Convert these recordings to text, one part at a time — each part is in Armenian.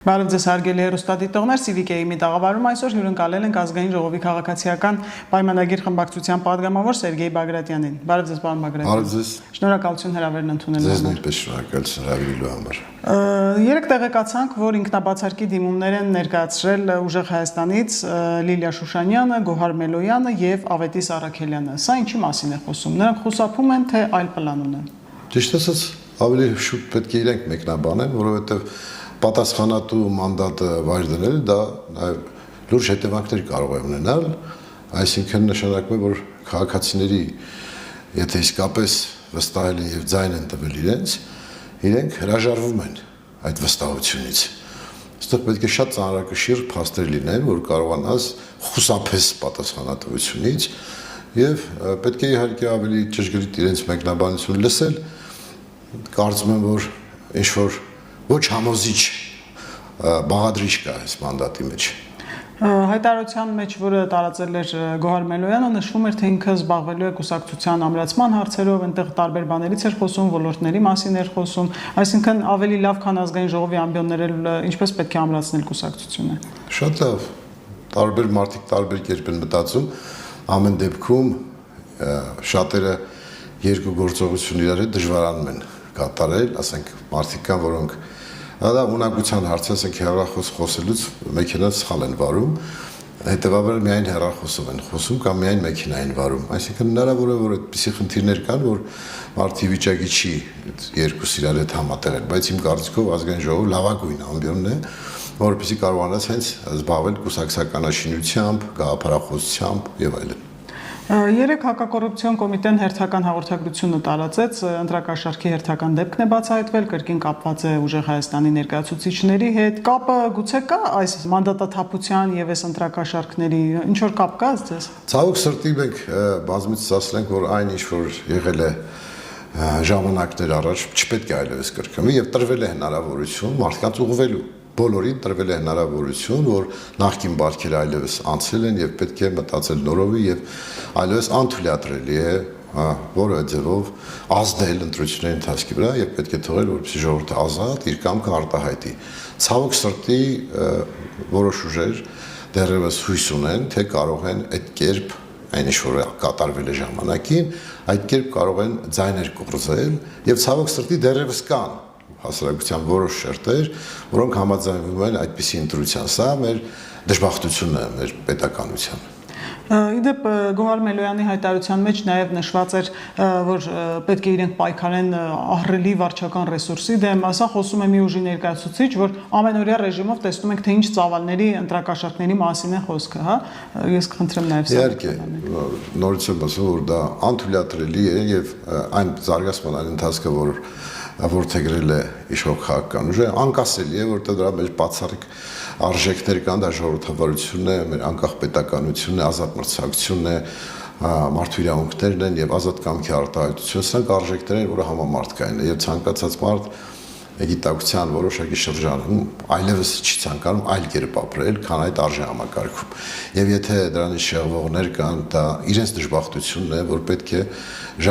Բարև ձեզ հարգելի հեռուստադիտողներ, Civic-ի մի տաղավարում այսօր հյուրընկալել ենք ազգային ժողովի քաղաքացիական պայմանագիր խմբակցության պատգամավոր Սերգեյ Բագրատյանին։ Բարև ձեզ, պարոն Բագրատյան։ Բարև ձեզ։ Շնորհակալություն հրավերն ընդունելու Ձեզ նույնպես շնորհակալություն հրավիրելու համար։ Երեք տեղեկացանք, որ ինքնաբացարկի դիմումներ են ներկայացրել Ուժեղ Հայաստանից Լիլիա Շուշանյանը, Գոհար Մելոյանը եւ Ավետիս Արաքելյանը։ Սա ինչի մասին է խոսում։ Նրանք խուսափում են, թե այլ պլան ունեն։ Ճիշտ ասած, ավելի շուտ պետք է իրենք մեկնաբանեն, որովհետեւ պատասխանատու մանդատը վայր դնել դա նաև լուրջ հետևանքներ կարող է ունենալ, այսինքն նշանակում է, որ քաղաքացիների եթե իսկապես վստահել են եւ ձայն են տվել իրենք հրաժարվում են այդ վստահությունից։ Այստեղ պետք է շատ ծանրակշիռ փաստեր լինեն, որ կարողանաս խուսափես պատասխանատվությունից եւ պետք է իհարկե ավելի ճշգրիտ իրենց մեկնաբանություն լսել։ Կարծում եմ, որ ինչ որ ոչ համոզիչ բաղադրիչ կա այս մանդատի մեջ։ Հայտարարության մեջ, որը տարածել էր Գոհար Մելոյանը, նշվում էր, թե ինքը զբաղվելու է կուսակցության ամրացման հարցերով, այնտեղ տարբեր բաներից էր խոսում, ոլորտների մասին էր խոսում, այսինքն ավելի լավ, քան ազգային ժողովի ամբիոններ, ինչպես պետք է ամրացնել կուսակցությունը։ Շատ լավ, տարբեր մարդիկ տարբեր կերպ են մտածում, ամեն դեպքում շատերը երկու գործողություն իրար հետ դժվարանում են կատարել, ասենք մարդիկ կան, որոնք դա ունակության հարց է, ասենք հեռախոս խոսելուց մեքենան սխալ են վարում, հետևաբար միայն հեռախոսով են խոսում կամ միայն մեքենային վարում, այսինքն հնարավոր է, որ այդպիսի խնդիրներ կան, որ մարդի վիճակի չի երկուս իրար հետ համատեղել, բայց իմ կարծիքով ազգային ժողովը լավագույն ամբիոնն է, որովհետեւ կարողանաս հենց զբաղվել կուսակցականաշինությամբ, գաղափարախոսությամբ եւ այլն։ Երեք հակակոռուպցիոն կոմիտեն հերթական հաղորդագրությունը տարածեց, ընտրակաշառքի հերթական դեպքն է բացահայտվել, կրկին կապված է Ուժեղ Հայաստանի ներկայացուցիչների հետ։ Կապը գուցե կա այս մանդատաթափության եւ այս ընտրակաշառքների, ինչ որ կապ կա ձեզ։ Ցավոք սրտի մենք բազմիցս ասել ենք, որ այն ինչ որ եղել է ժամանակներ առաջ չպետք է այլևս կրկնվի եւ տրվել է հնարավորություն մարդկանց ուղղվելու բոլորին տրվել է հնարավորություն, որ նախկին բարքերը այլևս անցել են եւ պետք է մտածել նորովի եւ այլևս անթույլատրելի է որը ձևով ազդել ընտրությունների ընթացքի վրա եւ պետք է թողել, որպեսզի ժողովուրդը ազատ իր կամքը արտահայտի։ Ցավոք սրտի որոշ ուժեր դեռևս հույս ունեն, թե կարող են այդ կերպ այն ինչ որ կատարվել է ժամանակին, այդ կերպ կարող են ձայներ կորզել եւ ցավոք սրտի դեռևս կան հասարակության որոշ շերտեր, որոնք համաձայնվում են այդպիսի ընտրության։ Սա մեր դժբախտությունն է մեր պետականության։ Իդեպ Գոհար Մելոյանի հայտարարության մեջ նաև նշված էր, որ պետք է իրենք պայքարեն ահռելի վարչական ռեսուրսի դեմ, ասա խոսում է մի ուժի ներկայացուցիչ, որ ամենօրյա ռեժիմով տեսնում ենք, թե ինչ ծավալների ընտրակաշառքների մասին է խոսքը, հա։ Ես կխնդրեմ նաև սա։ Իհարկե, նորից եմ ասում, որ դա անթույլատրելի է եւ այն զարգացման ընթացքը, որ որդեգրել է իշխող քաղաքական ուժը, անկասելի է, որտեղ դրա մեջ բացառիկ արժեքներ կան, դա ժողովրդավարությունն է, մեր անկախ պետականությունն է, ազատ մրցակցությունն է, մարդու իրավունքներն են եւ ազատ կամքի արտահայտությունը, սրանք արժեքներ են, որը համամարտկային է եւ ցանկացած մարդ գիտակցության որոշակի շրջանում այլևս չի ցանկանում այլ կերպ ապրել, քան այդ արժե համակարգում։ Եվ եթե դրանից շեղվողներ կան, դա իրենց դժբախտությունն է, որ պետք է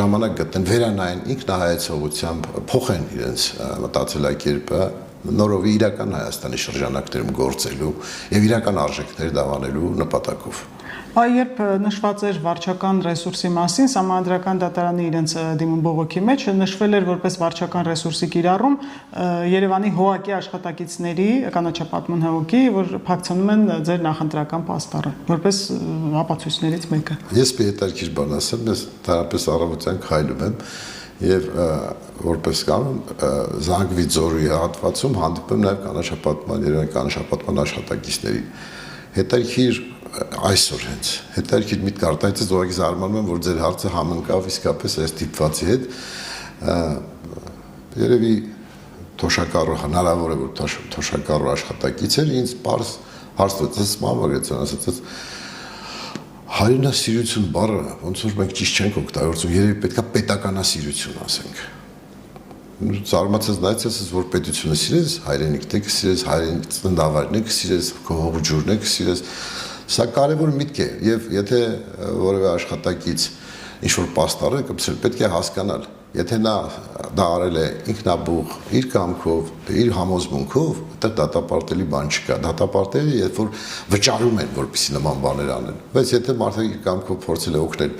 ժամանակ գտնեն, վերանային ինքնահայեցողությամբ փոխեն իրենց մտածելակերպը, նորովի իրական Հայաստանի շրջանակներում գործելու եւ իրական արժեքներ դավանելու նպատակով։ Երբ նշված էր վարչական ռեսուրսի մասին, Սահմանադրական դատարանի իրենց դիմում բողոքի մեջ նշվել էր որպես վարչական ռեսուրսի կիրառում Երևանի ՀՕԱԿ-ի աշխատակիցների կանաչապատման հողի, որ փակցնում են ձեր նախընտրական պաստառը, որպես ապացույցներից մեկը։ Ես մի հետաքրքիր բան ասեմ, ես դարապես առավոտյան քայլում եմ եւ որպես կանոն Զանգվի ձորի հատվածում հանդիպում նաեւ կանաչապատման Երևանի կանաչապատման աշխատակիցների։ Հետաքրքիր այսօր հենց հետաքրքիր միտք արտահայտեց, ուղղակի զարմանում եմ, որ ձեր հարցը համընկավ իսկապես այս դիպվածի հետ։ Երևի թոշակառու հնարավոր է, որ թոշակառու աշխատակից էր, ինձ պարզ հարցրեց, մամագեցան ասաց, հայրենասիրություն բառը ոնց որ մենք ճիշտ չենք օգտագործում, երևի պետքա պետականասիրություն ասենք։ Զարմացած նայեցես, որ պետությունը սիրես, հայրենիքն է սիրես, հայրենի ծննդավայրն է սիրես, քո հողջուրն է սիրես։ Սա կարևոր միտք է եւ եթե որևէ աշխատակից ինչ որ պաստառ է կպցրել, պետք է հասկանալ, եթե նա դա արել է ինքնաբուխ, իր կամքով, իր համոզմունքով, դա դատապարտելի բան չկա։ Դատապարտելը երբ որ վճարում են, որպեսզի նման բաներ անեն։ Բայց եթե մարդը իր կամքով փորձել է օգնել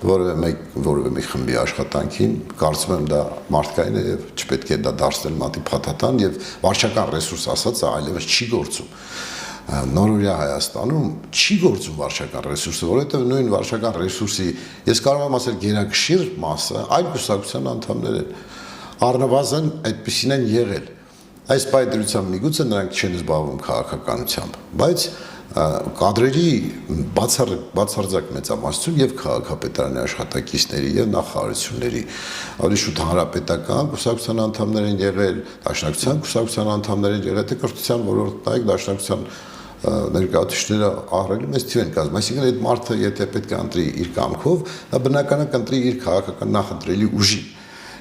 որևէ մի խմբի աշխատանքին, կարծում եմ դա մարդկային է եւ չպետք է դա դարձնել մատի փաթաթան եւ վարչական ռեսուրս ասածը այլևս չի գործում։ Նորորյա Հայաստանում չի գործում վարչական ռեսուրսը, որովհետև նույն վարչական ռեսուրսի, ես կարող եմ ասել գերակշիռ մասը այլ կուսակցության անդամներ են, առնվազն այդպիսին են եղել։ Այս պայդրությամբ միգուցե նրանք չեն զբաղվում քաղաքականությամբ, բայց կադրերի բացարձակ մեծամասնություն եւ քաղաքապետարանի աշխատակիցների եւ նախարարությունների ավելի շուտ հանրապետական կուսակցության անդամներ են եղել, դաշնակցության կուսակցության անդամներ են եղել, թե կրթության ոլորտում նայեք դաշնակցության ներկայացուցիչները ահռելի մեծ թիվ են կազմում, այսինքն այդ մարդը եթե պետք է ընտրի իր կամքով, դա բնականաբար կընտրի իր քաղաքական նախընտրելի ուժի։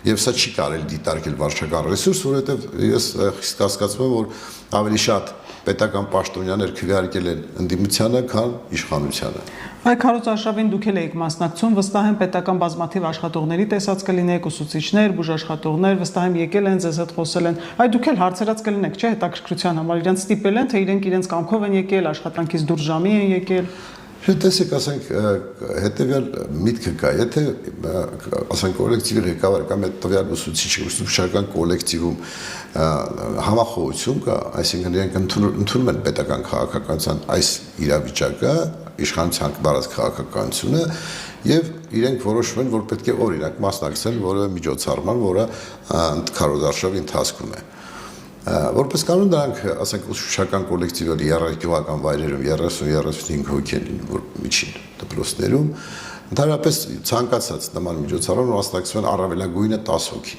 Եվ սա չի կարելի դիտարկել վարչական ռեսուրս, որովհետև ես խիստ կասկածում եմ, որ ավելի շատ պետական պաշտոնյաներ քվեարկել են ընդդիմությանը, քան իշխանությանը։ Այ Քարոզ Արշավին դուք էլ եք մասնակցում, վստահ եմ պետական բազմաթիվ աշխատողների տեսած կլինեք, ուսուցիչներ, բուժաշխատողներ, վստահ եմ եկել են, ձեզ հետ խոսել են։ Այ դուք էլ հարցերած կլինեք, չէ՞, հետաքրքրության համար իրենց ստիպել են, թե իրենք իրենց կամքով են եկել, աշխատանքից դուրս ժամի են եկել։ Տեսեք, ասենք, հետևյալ միտքը կա, եթե ասենք կոլեկտիվի ղեկավար կամ այդ տվյալ ուսուցչական կոլեկտիվում համախոհություն կա, այսինքն իրենք ընդունում են պետական քաղաքականության այս իրավիճակը, իշխանության դարած քաղաքականությունը եւ իրենք որոշում են, որ պետք է օրինակ մասնակցեն որևէ միջոցառման, որը Քարոզ Արշավի ընթացքում է։ Որպես կանոն դրանք, ասենք, ուսուցչական կոլեկտիվների երաժշտական վայրերում 30-35 հոգի են լինում, որ միջին դպրոցներում, ընդհանրապես ցանկացած նման միջոցառման մասնակցում են առավելագույնը 10 հոգի։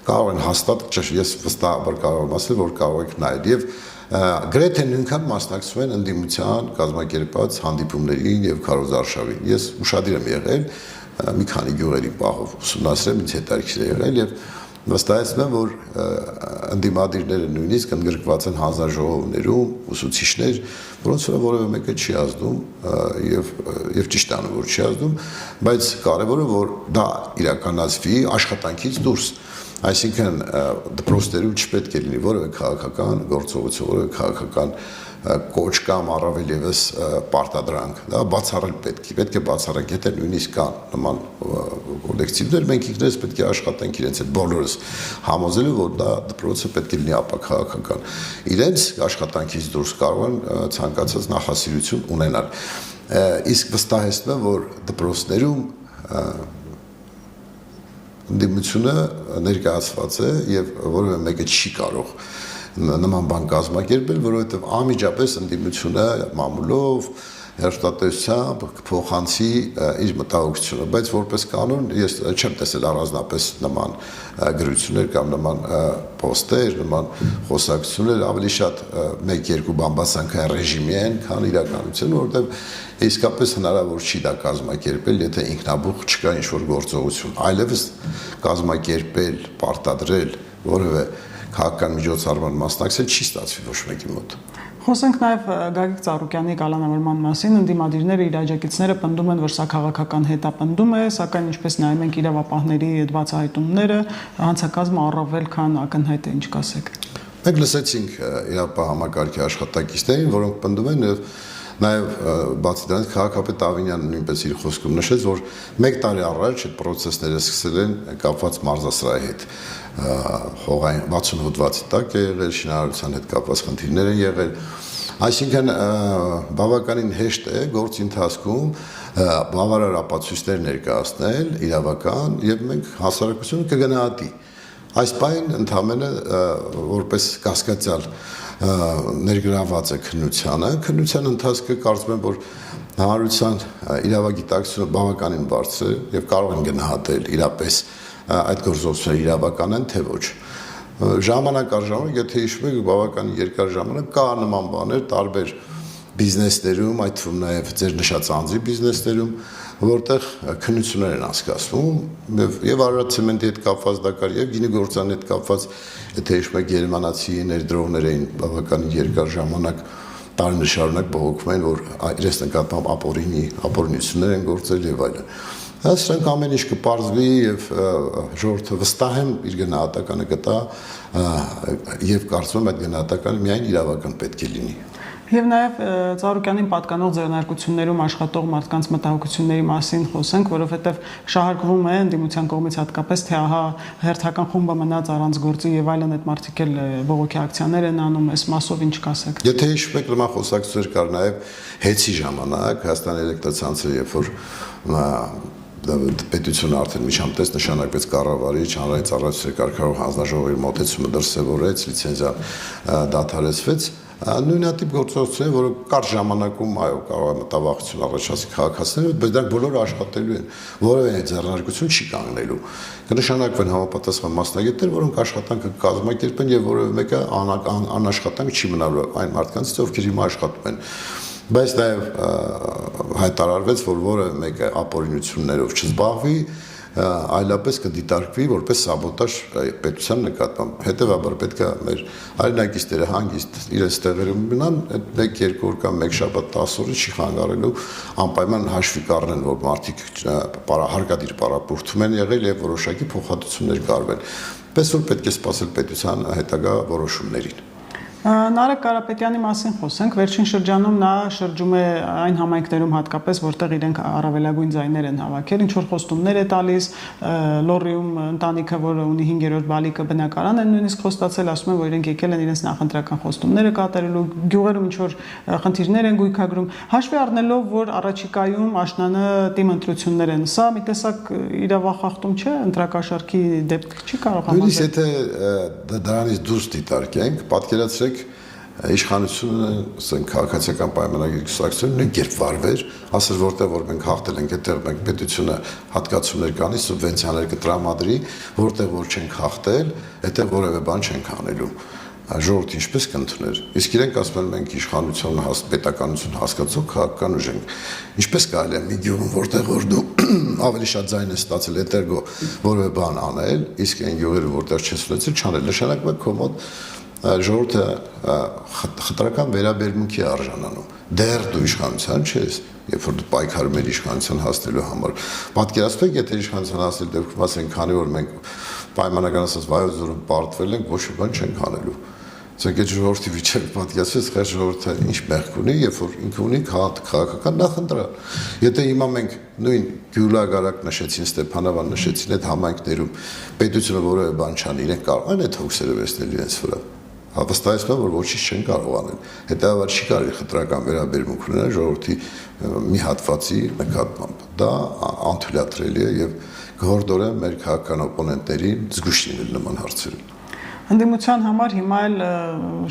Կարող են հաստատ, ես վստահաբար կարող եմ ասել, որ կարող եք նայել եւ գրեթե նույնքան մասնակցում են ընդդիմության կազմակերպած հանդիպումներին եւ Քարոզ Արշավին։ Ես ուշադիր եմ եղել, մի քանի գյուղերի պահով ուսումնասիրել, ինձ հետաքրքիր է եղել եւ վստահեցնում եմ, որ ընդդիմադիրները նույնիսկ ընդգրկված են հանձնաժողովներում, ուսուցիչներ, որոնց վրա որևէ մեկը չի ազդում եւ ճիշտ անում, որ չի ազդում, բայց կարևորը որ դա իրականացվի աշխատանքից դուրս։ Այսինքն դպրոցներում չպետք է լինի որևէ քաղաքական գործողություն, որևէ քաղաքական կոչ կամ առավել եւս պարտադրանք, դա բացառել պետք է բացառենք, եթե նույնիսկ կան նման կոլեկտիվներ, մենք ինքներս պետք է աշխատենք իրենց հետ բոլորս համոզելու, որ դա դպրոցը պետք է լինի ապաքաղաքական։ Իրենց աշխատանքից դուրս կարող են ցանկացած նախասիրություն ունենալ։ Իսկ վստահեցնում եմ, որ դպրոցներում ընդդիմությունը ներկայացված է եւ որևէ մեկը չի կարող նման բան կազմակերպել, որովհետև անմիջապես ընդդիմությունը մամուլով, հերթատեսությամբ փոխանցի իր մտահոգությունը, բայց որպես կանոն ես չեմ տեսել առանձնապես նման գրություններ կամ նման պոստեր, նման խոսակցություններ, ավելի շատ 1-2 բամբասանքային ռեժիմի են, քան իրականություն, որովհետև իսկապես հնարավոր չի դա կազմակերպել, եթե ինքնաբուխ չկա ինչ-որ գործողություն, այլևս կազմակերպել, պարտադրել որևէ քաղաքական միջոցառման մասնակցել չի ստացվի ոչ մեկի մոտ։ Խոսենք նաև Գագիկ Ծառուկյանի կալանավորման մասին, ընդդիմադիրները իր աջակիցները պնդում են, որ սա քաղաքական հետապնդում է, սակայն ինչպես նայում ենք իրավապահների այդ բացահայտումները, հանցակազմը առավել քան ակնհայտ է, ինչ կասեք։ Մենք լսեցինք իրավապահ համակարգի աշխատակիցներին, որոնք պնդում են նաև բացի դրանից քաղաքապետ Ավինյանը նույնպես իր խոսքում նշեց, որ 1 տարի առաջ այդ process-ները սկսել են կապված մարզասրահի հետ, հողային 60 հոդվածի տակ է եղել, շինարարության հետ կապված խնդիրներ են եղել, այսինքն բավականին հեշտ է գործի ընթացքում բավարար ապացույցներ ներկայացնել իրավական եւ մենք հասարակությունը կգնահատի։ Այս բանը ընդհանրապես որպես կասկածյալ ներգրաված է քննության ընթացքը կարծում եմ, որ հանրության իրավագիտակցությունը բավականին բարձր է եւ կարող են գնահատել իրապես այդ գործողությունները իրավական են թե ոչ։ Ժամանակ առ ժամանակ, եթե հիշում եք, բավականին երկար ժամանակ կա նման բաներ տարբեր բիզնեսներում, այդ թվում նաև ձեր նշած անձի բիզնեսներում, որտեղ քննություններ են անցկացվում եւ Արարատ ցեմենտի հետ կապված դա կար եւ գինի գործարանի հետ կապված, եթե հիշում եք, գերմանացի ներդրողներ էին բավականին երկար ժամանակ տարիներ շարունակ բողոքում են, որ իրենց նկատմամբ ապօրինություններ են գործել եւ այլն։ Սրանք ամեն ինչ կպարզվի եւ ժողովուրդը վստահ եմ իր գնահատականը կտա եւ կարծում եմ այդ գնահատականը միայն իրավական պետք է լինի։ Եվ նաև Ծառուկյանին պատկանող ձեռնարկություններում աշխատող մարդկանց մտահոգությունների մասին խոսենք, որովհետև շահարկվում է ընդդիմության կողմից հատկապես, թե ահա հերթական խումբը մնաց առանց գործի եւ այլն, այդ մարդիկ էլ բողոքի ակցիաներ են անում, այս մասով ինչ կասեք։ Եթե հիշում եք, նման խոսակցություններ կար նաև հեծի ժամանակ Հայաստանի էլեկտրացանցը, երբ որ պետությունը արդեն միջամտեց նշանակվեց կառավարիչ, հանրային ծառայությունների կարգավորող հանձնաժողովի մոտեցումը դրսևորեց, լիցենզիա դադարեցվեց, նույնատիպ գործողություններ, որը կարճ ժամանակում այո կարող է մտավախություն առաջացնել քաղաքացիներին, բայց դրանք բոլորը աշխատելու են, որևէ ձեռնարկություն չի կանգնելու։ Կնշանակվեն համապատասխան մասնագետներ, որոնք աշխատանքը կազմակերպեն եւ որևէ մեկը անաշխատանք չի մնալու այն մարդկանցից, ովքեր հիմա աշխատում են։ Բայց նաև հայտարարվեց, որ որևէ մեկը ապօրինություններով չզբաղվի, այլապես կդիտարկվի որպես սաբոտաժ պետության նկատմամբ։ Հետևաբար պետք է մեր հայրենակիցները հանգիստ իրենց տեղերում մնան, այդ 1-2 օր կամ 1 շաբաթ 10 օրը չի խանգարելու անպայման հաշվի կառնեն, որ մարդիկ հարկադիր պարապուրդում են եղել եւ որոշակի փոխհատուցումներ կարվել։ Պես որ պետք է սպասել պետության հետագա որոշումներին։ Նարեկ Կարապետյանի մասին խոսենք, վերջին շրջանում նա շրջում է այն համայնքներում հատկապես, որտեղ իրենք առավելագույն ձայներ են հավաքել, ինչ որ խոստումներ է տալիս, Լոռիում ընտանիքը, որը ունի 5-րդ բալիկը բնակարան են նույնիսկ խոստացել, ասում են, որ իրենք եկել են իրենց նախընտրական խոստումները կատարելու, գյուղերում ինչ որ խնդիրներ են գույքագրում, հաշվի առնելով, որ առաջիկայում աշնանը թիմ ընտրություններ են, սա մի տեսակ իրավախախտում չէ, ընտրակաշարքի դեպք չի կարող համարվել։ Նույնիսկ եթե դրանից դուրս դիտարկենք, պատկերացրեք իշխանությունը, ասենք քաղաքացիական պայմանագրի կուսակցությունը նույն կերպ վարվեր, ասել որտեղ որ մենք հաղթել ենք, այդտեղ մենք պետությունը հատկացումներ կանի, սուբվենցիաներ կտրամադրի, որտեղ որ չենք հաղթել, այդտեղ որևէ բան չենք անելու։ Ժողովուրդը ինչպես կընդուներ։ Իսկ իրենք ասում են մենք իշխանություն, պետականություն հասկացող քաղաքական ուժ ենք։ Ինչպես կարելի է մի գյուղում, որտեղ որ դու ավելի շատ ձայն ես ստացել, այդտեղ որևէ բան անել, իսկ այն գյուղերը որտեղ չես ունեցել, չանել, նշանակում է քո մոտ ժողովուրդը խտրական վերաբերմունքի արժանանում։ Դեռ դու իշխանության չես, երբ որ դու պայքարում ես իշխանության հասնելու համար։ Պատկերացրեք, եթե իշխանության հասնել դեպքում ասենք, քանի որ մենք պայմանական ասած Վայոց ձորում պարտվել ենք, ոչ մի բան չենք անելու։ Ցանկե ժողովրդի վիճակը պատկերացրեք, խեր ժողովուրդը ինչ մեղք ունի, երբ որ ինքը ունի քաղաքական նախընտրալ։ Եթե հիմա մենք նույն Գյուլագարակ նշեցին, Ստեփանավան նշեցին, այդ համայնքներում պետությունը որևէ բան չանի, իրենք կարող են այդ հոգսերը վերցնել իրենց վրա։ Վստահեցնում եմ, որ ոչինչ չեն կարող անել։ Հետևաբար չի կարելի խտրական վերաբերմունք ունենալ ժողովրդի մի հատվածի նկատմամբ։ Դա անթույլատրելի է եւ գորդորեն մեր քաղաքական օպոնենտներին զգուշ լինել նման հարցերում։ Ընդդիմության համար հիմա էլ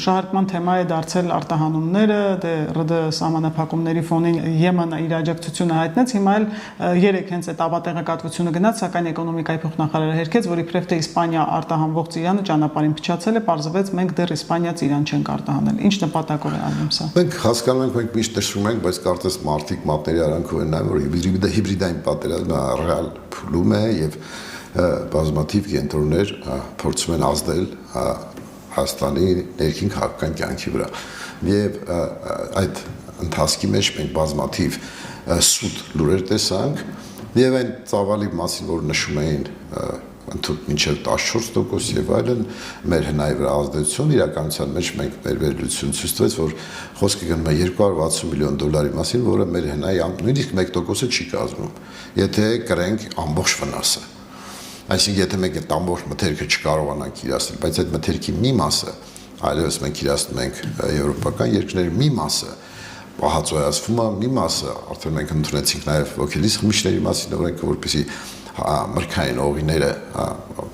շահարկման թեմա է դարձել արտահանումները, դե ՌԴ սահմանափակումների ֆոնին ԵՄ-ն իր աջակցությունը հայտնեց, հիմա էլ երեք հենց այդ ապատեղեկատվությունը գնաց, սակայն էկոնոմիկայի փոխնախարարը հերքեց, որ իբրև թե Իսպանիա արտահանվող ծիրանը ճանապարհին փչացել է, պարզվեց մենք դեռ Իսպանիա ծիրան չենք արտահանել։ Ինչ նպատակով է անում սա։ Մենք հասկանում ենք, մենք միշտ նշում ենք, բայց կարծես մարդիկ մատների արանքով են նայում, որ հիբրիդային պատերազմը ռեալ փուլում է եւ բազմաթիվ կենտրոններ փորձում են ազդել Հայաստանի ներքին քաղաքական կյանքի վրա եւ այդ ընթացքի մեջ մենք բազմաթիվ սուտ լուրեր տեսանք եւ այն ծավալի մասին, որ նշում էին մինչև 14% եւ այլն մեր հնայի վրա ազդեցություն իրականության մեջ մենք մեր վերլուծություն ցույց տվեց, որ խոսքը գնում է $260 միլիոն մասին, որը մեր հնայի նույնիսկ 1%-ը չի կազմում, եթե կրենք ամբողջ վնասը։ Այսինքն եթե մենք այդ ամբողջ մթերքը չկարողանանք իրացնել, բայց այդ մթերքի մի մասը, այլևս մենք իրացնում ենք եվրոպական երկրների մի մասը, պահածոյացվում է մի մասը, արդեն մենք ընդունեցինք նաև ոգելից խմիչքների մասին օրենքը, որպեսզի մրգային օղիները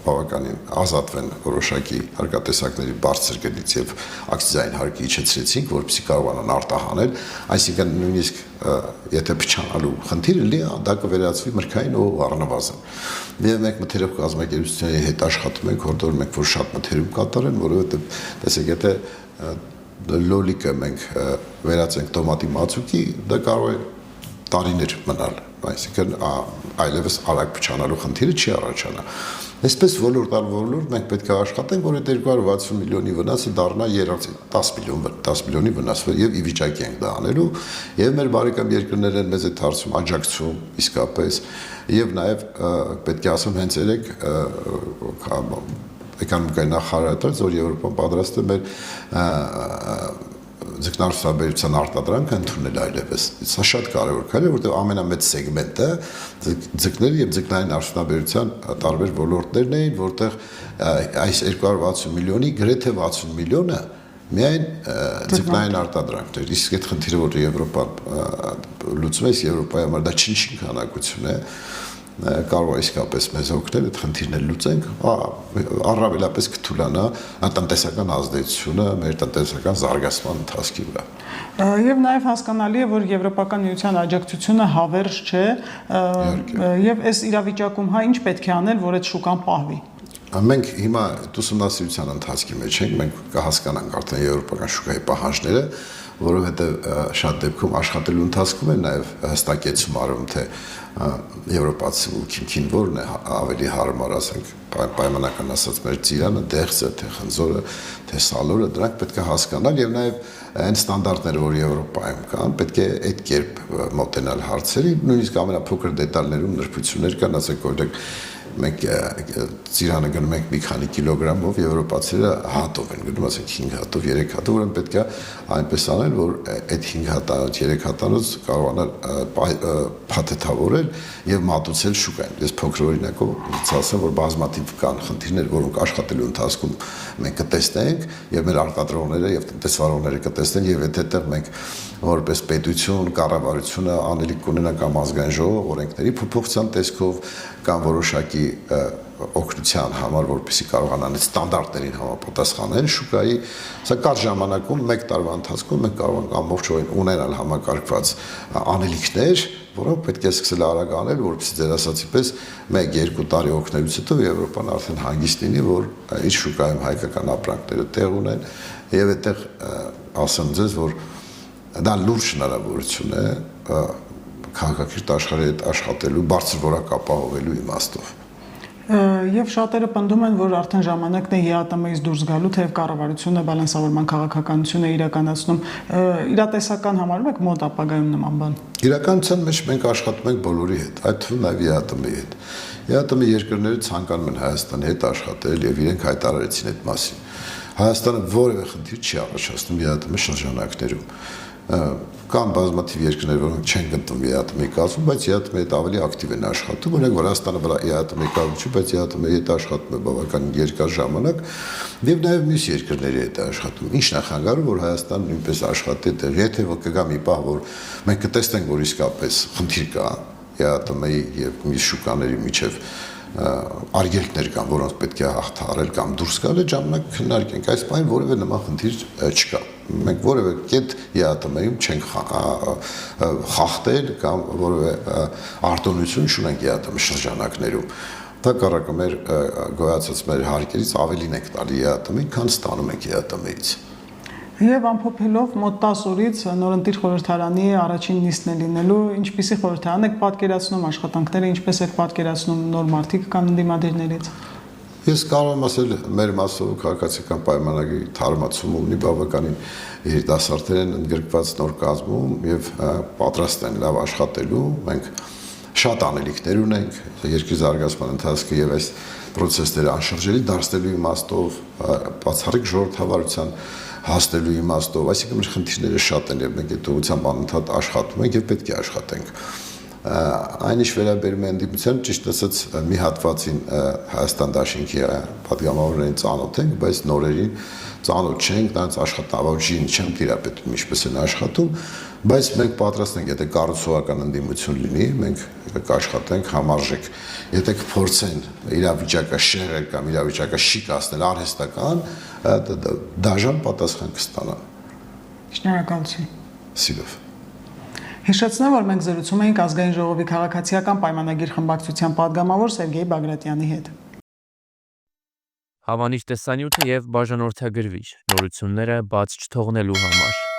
բավականին ազատվեն որոշակի հարկատեսակների բարձր գնից եւ ակցիզային հարկի իջեցրեցինք, որպեսզի կարողանան արտահանել, այսինքն նույնիսկ եթե փչանալու խնդիրը լի, դա կվերածվի մրգային օղ առնվազն։ Եվ մենք մթերով կազմակերպությունների հետ աշխատում ենք, հորդորում ենք, որ շատ մթերում կատարեն, որովհետեւ տեսեք, եթե լոլիկը մենք վերածենք տոմատի մածուկի, դա կարող է տարիներ մնալ այսինքն այլևս արագ փչանալու խնդիրը չի առաջանա։ Այսպես ոլորտ առ ոլորտ մենք պետք է աշխատենք, որ այդ 260 միլիոնի վնասը դառնա 10 միլիոնի վնաս, եւ ի վիճակի ենք դա անելու, եւ մեր բարեկամ երկրներն են մեզ այդ հարցում աջակցում իսկապես, եւ նաեւ պետք է ասեմ հենց երեք էկոնոմիկայի նախարարը, որ Եվրոպան պատրաստ է մեր ձկնարդյունաբերության արտադրանքը ընդունել այլևս։ Սա շատ կարևոր քայլ է, որտեղ ամենամեծ սեգմենտը ձկների եւ ձկնային արդյունաբերության տարբեր ոլորտներն էին, որտեղ այս 260 միլիոնի գրեթե 60 միլիոնը միայն ձկնային արտադրանքներ։ Իսկ այդ խնդիրը, որ Եվրոպան լուծում է, Եվրոպայի համար դա չնչին քանակություն է, կարող է իսկապես մեզ օգնել այդ խնդիրները լուծենք, առավելապես կթուլանա տնտեսական ազդեցությունը մեր տնտեսական զարգացման ընթացքի վրա։ Եվ նաև հասկանալի է, որ Եվրոպական միության աջակցությունը հավերժ չէ, եւ այս իրավիճակում ինչ պետք է անել, որ այդ շուկան պահվի։ Մենք հիմա ուսումնասիրության ընթացքի մեջ ենք, մենք կհասկանանք արդեն եվրոպական շուկայի պահանջները, որովհետև շատ դեպքում աշխատելու ընթացքում են նաև հստակեցում արվում, թե եվրոպացի քիմքին որն է ավելի հարմար, ասենք պայմանական ասած մեր ծիրանը, դեղձը, թե խնձորը, թե սալորը, դրանք պետք է հասկանալ եւ նաև այն ստանդարտները, որ Եվրոպայում կան, պետք է այդ կերպ մոտենալ հարցերին, նույնիսկ ամենափոքր դետալներում նրբություններ կան, ասենք օրինակ մենք ծիրանը գնում ենք մի քանի կիլոգրամով, եվրոպացիները հատով են գնում, ասենք 5 հատով, 3 հատով, որոնք պետք է այնպես անել, որ այդ 5 հատանոց, 3 հատանոց կարողանալ փաթեթավորել եւ մատուցել շուկային։ Ես փոքր օրինակով ասեմ, որ բազմաթիվ կան խնդիրներ, որոնք աշխատելու ընթացքում մենք կտեսնենք եւ մեր արտադրողները եւ տնտեսվարողները կտեսնեն եւ եթե այդտեղ մենք որպես պետություն, կառավարությունը անելիք կունենա կամ ազգային ժողով օրենքների փոփոխության տեսքով կամ որոշակի օգնության համար, որպեսզի կարողանան այդ ստանդարտներին համապատասխանել շուկայի, սա կարճ ժամանակում 1 տարվա ընթացքում մենք կարող ենք ամբողջովին ունենալ համակարգված անելիքներ, որոնք պետք է սկսել արագ անել, որպեսզի ձեր ասացի պես 1-2 տարի օգնելուց հետո Եվրոպան արդեն հանգիստ լինի, որ իր շուկայում հայկական ապրանքները տեղ ունեն եւ այդտեղ ասեմ ձեզ, որ դա լուրջ հնարավորություն է քաղաքակիրթ աշխարհի հետ աշխատելու, բարձր որակ ապահովելու իմաստով։ Եվ շատերը պնդում են, որ արդեն ժամանակն է ՀԱՏՄ-ից դուրս գալու, թեև կառավարությունը բալանսավորման քաղաքականություն է իրականացնում, իրատեսական համարում եք մոտ ապագայում նման բան։ Իրականության մեջ մենք աշխատում ենք բոլորի հետ, այդ թվում նաև ՀԱՏՄ-ի հետ։ ՀԱՏՄ երկրները ցանկանում են Հայաստանի հետ աշխատել եւ իրենք հայտարարեցին այդ մասին։ Հայաստանը որևէ խնդիր չի առաջացնում ՀԱՏՄ շրջանակներում։ Կան բազմաթիվ երկրներ, որոնք չեն գտնվում ՀԱՏՄ-ի կազմում, բայց ՀԱՏՄ-ի հետ ավելի ակտիվ են աշխատում, օրինակ Վրաստանը ՀԱՏՄ-ի կազմում չի, բայց ՀԱՏՄ-ի հետ աշխատում է բավականին երկար ժամանակ, եւ նաեւ մյուս երկրների հետ է աշխատում։ Ինչն է խանգարում, որ Հայաստանը նույնպես աշխատի այդտեղ, եթե կգա մի պահ, որ մենք կտեսնենք, որ իսկապես խնդիր կա ՀԱՏՄ-ի եւ մյուս շուկաների միջեւ արգելքներ կան, որոնց պետք է հաղթահարել կամ դուրս գալ, այդ ժամանակ քննարկենք։ Այս բանը որևէ նման խնդիր չկա։ Մենք որևէ կետ ՀԱՏՄ-ում չենք խախտել կամ որևէ արտոնություն չունենք ՀԱՏՄ շրջանակներում։ Հակառակը մեր գոյացած մեր հարկերից ավելին ենք տալի ՀԱՏՄ-ին, քան ստանում ենք ՀԱՏՄ-ից։ Եվ ամփոփելով մոտ 10 օրից նորընտիր խորհրդարանի առաջին նիստն է լինելու, ինչպիսի խորհրդարան եք պատկերացնում, աշխատանքները ինչպես եք պատկերացնում, նոր մարդիկ կան ընդդիմադիրներից։ Ես կարող եմ ասել, մեր մասով քաղաքացիական պայմանագրի թարմացումը ունի բավականին երիտասարդներ են ընդգրկված նոր կազմում եւ պատրաստ են լավ աշխատելու։ Մենք շատ անելիքներ ունենք երկրի զարգացման ընթացքը եւ այս process-ները անշրջելի դարձնելու իմաստով, բացառիկ ժողովրդավարության հասնելու իմաստով, այսինքն մեր խնդիրները շատ են եւ մենք այդ ուղղությամբ անընդհատ աշխատում ենք եւ պետք է աշխատենք։ Այնիշ վերաբերում է ընդդիմության, ճիշտ ասած մի հատվածին Հայաստան դաշինքի պատգամավորներին ծանոթ ենք, բայց նորերին ծանոթ չենք, նրանց աշխատավարժին չեմ տիրապետում ինչպես են աշխատում, բայց մենք պատրաստ ենք, եթե կառուցողական ընդդիմություն լինի, մենք կաշխատենք համարժեք, եթե կփորձեն իրավիճակը շեղել կամ իրավիճակը շիկ ասնել արհեստական, դաժան պատասխան կստանան։ Շնորհակալություն։ Սիրով։ Հիշեցնեմ, որ մենք զրուցում էինք ազգային ժողովի քաղաքացիական պայմանագիր խմբակցության պատգամավոր Սերգեյ Բագրատյանի հետ։ Հավանիչ տեսանյութը եւ բաժանորդագրվիչ նորությունները բաց չթողնելու համար